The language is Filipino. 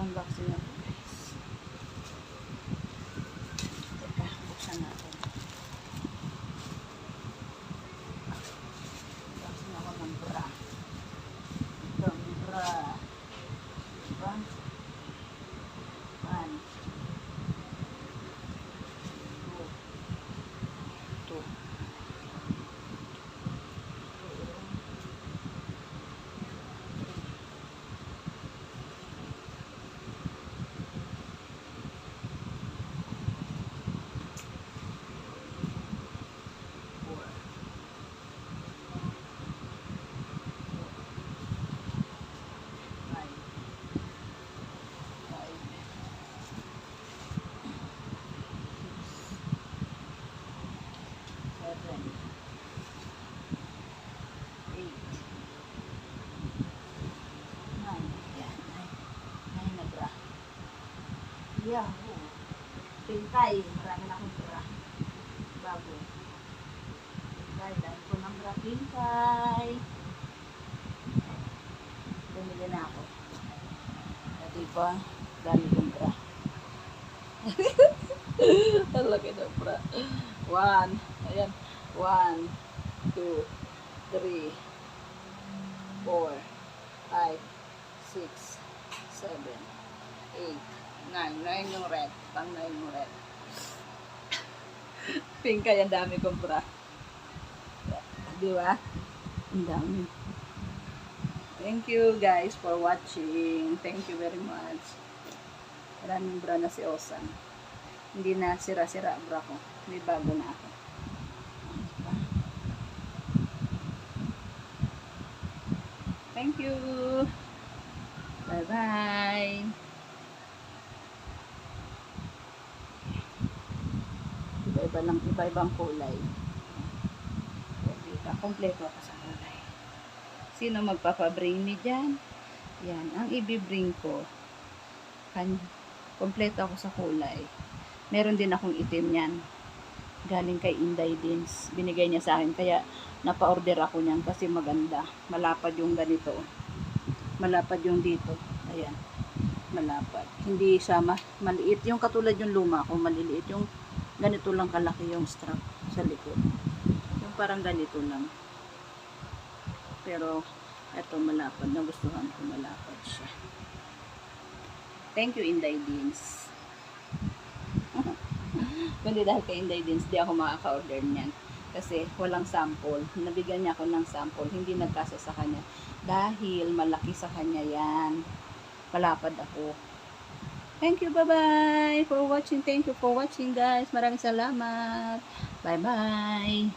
Unboxing na po guys. Teka, buksan natin. Unboxing ako ng bra. Ito, may bra. Diba? 1, 2, 2. Yahoo! Pintay. Marami na akong bra. Bago. Pintay. Dahil ko ng bra. Pintay. Bumili na ako. Dati pa, dami kong bra. Ang laki ng bra. 1. Ayan. 1, 2, 3, 4, 5, 6, 7, 8, 9 yung red. Pang 9 yung red. Pink kaya dami kong bra. Di ba? Ang dami. Thank you guys for watching. Thank you very much. Maraming bra na si Osan. Hindi na sira-sira bra ko. May bago na ako. Thank you. Bye-bye. Iba-ibang kulay. Kompleto ako sa kulay. Sino magpapabring me dyan? Yan. Ang ibibring ko, kompleto ako sa kulay. Meron din akong itim yan. Galing kay Inday Dins. Binigay niya sa akin. Kaya napa-order ako niyan kasi maganda. Malapad yung ganito. Malapad yung dito. Ayan. Malapad. Hindi siya maliit. Yung katulad yung luma ko, maliliit. Yung ganito lang kalaki yung strap sa likod. Yung parang ganito lang. Pero, eto malapad. Nagustuhan ko malapad siya. Thank you, Inday Dins. Kundi dahil kay Inday Dins, di ako makaka-order niyan. Kasi walang sample. Nabigyan niya ako ng sample. Hindi nagkasa sa kanya. Dahil malaki sa kanya yan. Malapad ako. Thank you, bye-bye for watching. Thank you for watching, guys. Maraming salamat. Bye-bye.